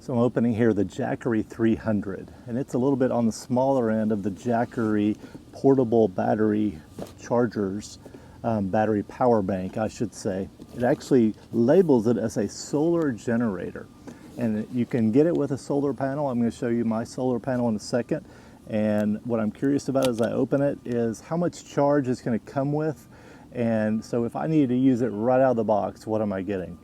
So I'm opening here the Jackery 300, and it's a little bit on the smaller end of the Jackery portable battery chargers, battery power bank, I should say. It actually labels it as a solar generator, and you can get it with a solar panel. I'm going to show you my solar panel in a second, and what I'm curious about as I open it is how much charge it's going to come with, and so if I needed to use it right out of the box, what am I getting?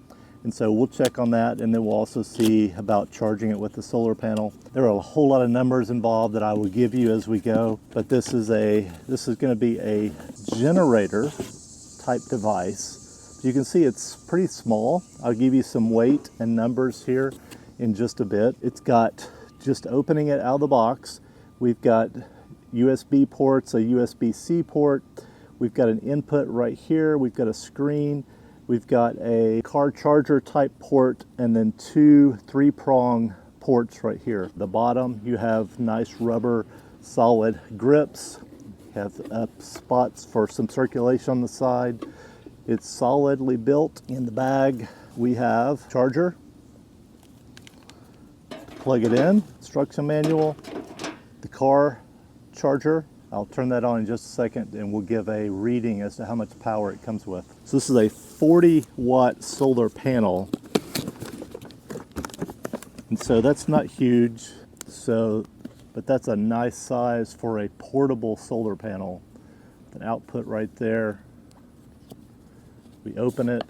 And so we'll check on that, and then we'll also see about charging it with the solar panel. There are a whole lot of numbers involved that I will give you as we go, but this is going to be a generator type device. You can see it's pretty small. I'll give you some weight and numbers here in just a bit. It's got, just opening it out of the box, we've got USB ports, a USB-C port, we've got an input right here, we've got a screen, we've got a car charger type port, and then two 3-prong ports right here. The bottom, you have nice rubber solid grips, have spots for some circulation on the side. It's solidly built. In the bag, we have charger, plug it in, instruction manual, the car charger. I'll turn that on in just a second, and we'll give a reading as to how much power it comes with. So this is a 40-watt solar panel, and so that's not huge. But that's a nice size for a portable solar panel. An output right there. We open it.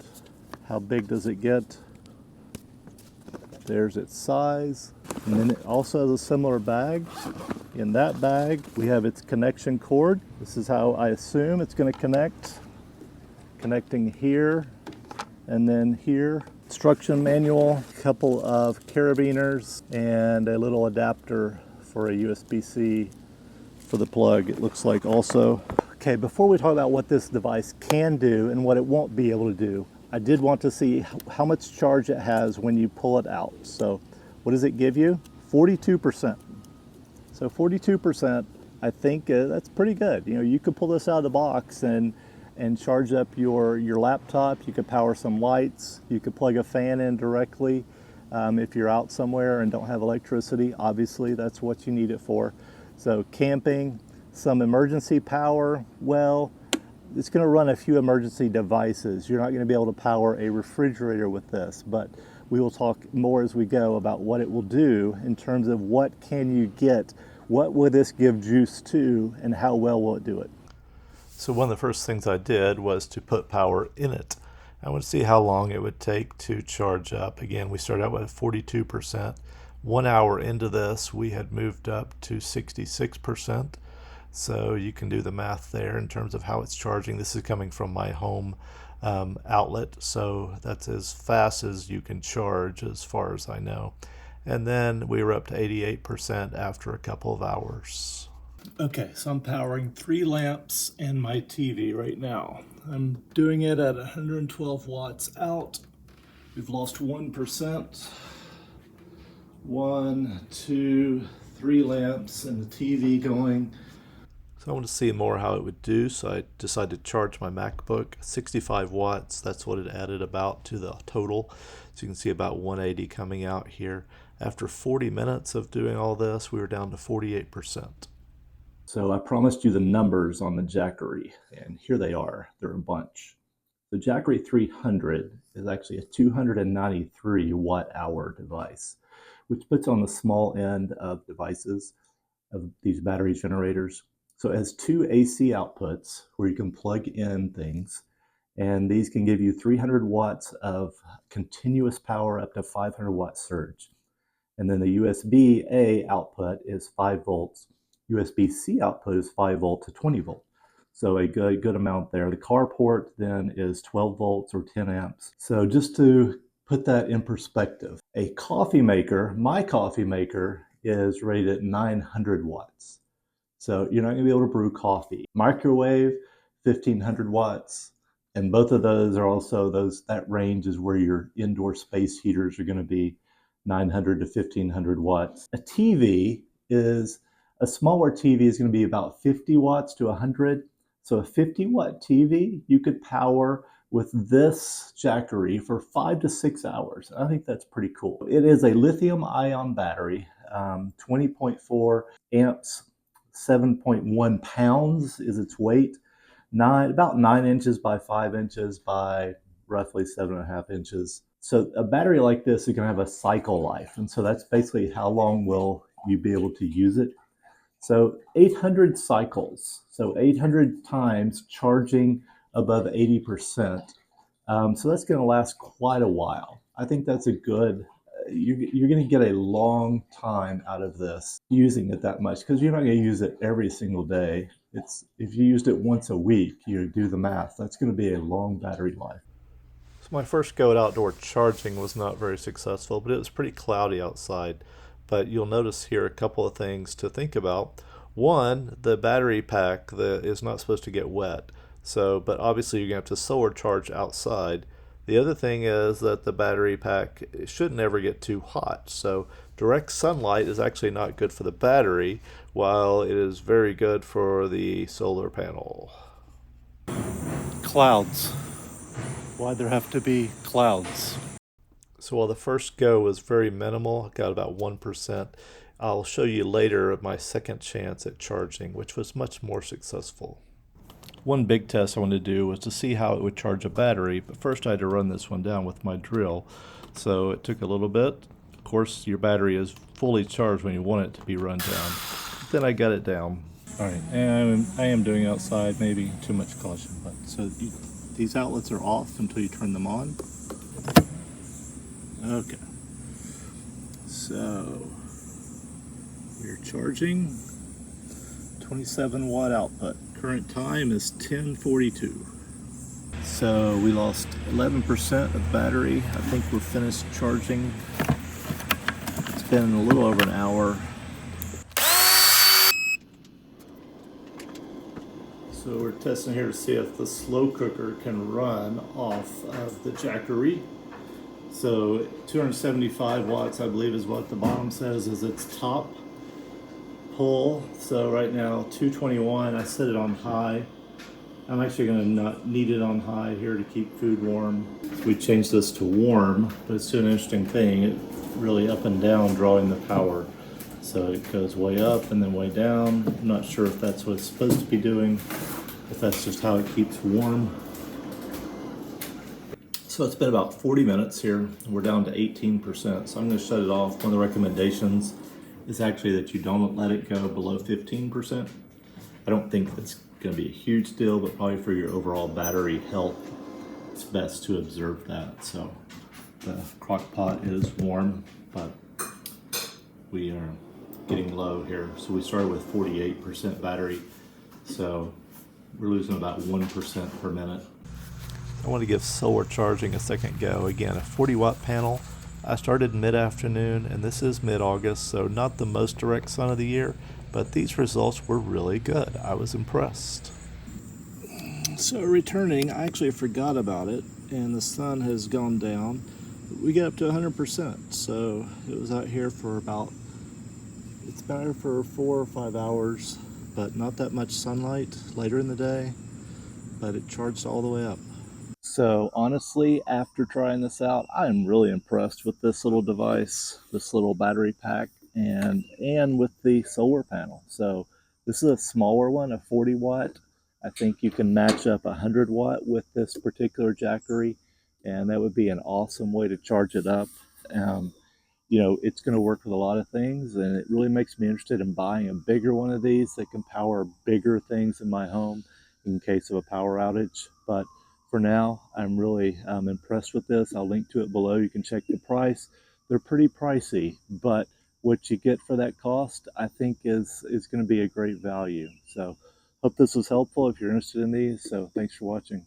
How big does it get? There's its size, and then it also has a similar bag. In that bag, we have its connection cord. This is how I assume it's going to connect. Connecting here and then here. Instruction manual, a couple of carabiners, and a little adapter for a USB-C for the plug, it looks like also. Okay, before we talk about what this device can do and what it won't be able to do, I did want to see how much charge it has when you pull it out. So what does it give you? 42%. So 42%, I think that's pretty good. You know, you could pull this out of the box and charge up your laptop. You could power some lights. You could plug a fan in directly if you're out somewhere and don't have electricity. Obviously, that's what you need it for. So camping, some emergency power. Well, it's going to run a few emergency devices. You're not going to be able to power a refrigerator with this, but we will talk more as we go about what it will do in terms of what can you get, what will this give juice to, and how well will it do it. So one of the first things I did was to put power in it. I want to see how long it would take to charge up. Again, we started out with 42%. 1 hour into this, we had moved up to 66%. So you can do the math there in terms of how it's charging. This is coming from my home outlet, so that's as fast as you can charge as far as I know. And then we were up to 88% after a couple of hours. Okay, so I'm powering 3 lamps and my TV right now. I'm doing it at 112 watts out. We've lost 1%. 1, 2, 3 lamps and the TV going. So I want to see more how it would do, so I decided to charge my MacBook. 65 watts, that's what it added about to the total. So you can see about 180 coming out here. After 40 minutes of doing all this, we were down to 48%. So I promised you the numbers on the Jackery, and here they are. They're a bunch. The Jackery 300 is actually a 293 watt-hour device, which puts on the small end of devices, of these battery generators. So it has 2 AC outputs where you can plug in things, and these can give you 300 watts of continuous power up to 500 watt surge. And then the USB-A output is 5 volts. USB-C output is 5 volt to 20 volt. So a good amount there. The car port then is 12 volts or 10 amps. So just to put that in perspective, a coffee maker, my coffee maker, is rated at 900 watts. So you're not going to be able to brew coffee. Microwave, 1500 watts. And both of those are also that range is where your indoor space heaters are going to be 900 to 1500 watts. A TV is a smaller TV is going to be about 50 watts to 100. So a 50-watt TV you could power with this Jackery for 5 to 6 hours. I think that's pretty cool. It is a lithium-ion battery, 20.4 amps, 7.1 pounds is its weight. About 9 inches by 5 inches by roughly 7.5 inches. So a battery like this is going to have a cycle life, and so that's basically how long will you be able to use it. So 800 cycles, so 800 times charging above 80%. So that's going to last quite a while. I think that's a good, you're going to get a long time out of this using it that much, because you're not going to use it every single day. If you used it once a week, you do the math, that's going to be a long battery life. So my first go at outdoor charging was not very successful, but it was pretty cloudy outside. But you'll notice here a couple of things to think about. One, the battery pack is not supposed to get wet. So, but obviously you're going to have to solar charge outside. The other thing is that the battery pack should never get too hot. So direct sunlight is actually not good for the battery, while it is very good for the solar panel. Clouds. Why'd there have to be clouds? So while the first go was very minimal, got about 1%, I'll show you later my second chance at charging, which was much more successful. One big test I wanted to do was to see how it would charge a battery, but first I had to run this one down with my drill. So it took a little bit. Of course, your battery is fully charged when you want it to be run down. But then I got it down. All right, and I am doing outside, maybe too much caution, but so these outlets are off until you turn them on. Okay, so we're charging, 27 watt output. Current time is 10:42. So we lost 11% of battery. I think we're finished charging. It's been a little over an hour. So we're testing here to see if the slow cooker can run off of the Jackery. So 275 watts, I believe, is what the bottom says is its top pull. So right now 221, I set it on high. I'm actually going to not need it on high here to keep food warm. So we changed this to warm, but it's doing an interesting thing. It really up and down drawing the power. So it goes way up and then way down. I'm not sure if that's what it's supposed to be doing, if that's just how it keeps warm. So it's been about 40 minutes here. We're down to 18%. So I'm going to shut it off. One of the recommendations is actually that you don't let it go below 15%. I don't think it's going to be a huge deal, but probably for your overall battery health, it's best to observe that. So the crock pot is warm, but we are getting low here. So we started with 48% battery. So we're losing about 1% per minute. I want to give solar charging a second go. Again, a 40 watt panel. I started mid-afternoon, and this is mid-August, so not the most direct sun of the year, but these results were really good. I was impressed. So returning, I actually forgot about it, and the sun has gone down. We get up to 100%, so it was out here for it's been out here for 4 or 5 hours, but not that much sunlight later in the day, but it charged all the way up. So honestly, after trying this out, I'm really impressed with this little device, this little battery pack, and with the solar panel. So this is a smaller one, a 40 watt. I think you can match up a 100 watt with this particular Jackery, and that would be an awesome way to charge it up. You know, it's going to work with a lot of things, and it really makes me interested in buying a bigger one of these that can power bigger things in my home in case of a power outage. But for now, I'm really impressed with this. I'll link to it below. You can check the price. They're pretty pricey, but what you get for that cost, I think is going to be a great value. So hope this was helpful if you're interested in these. So thanks for watching.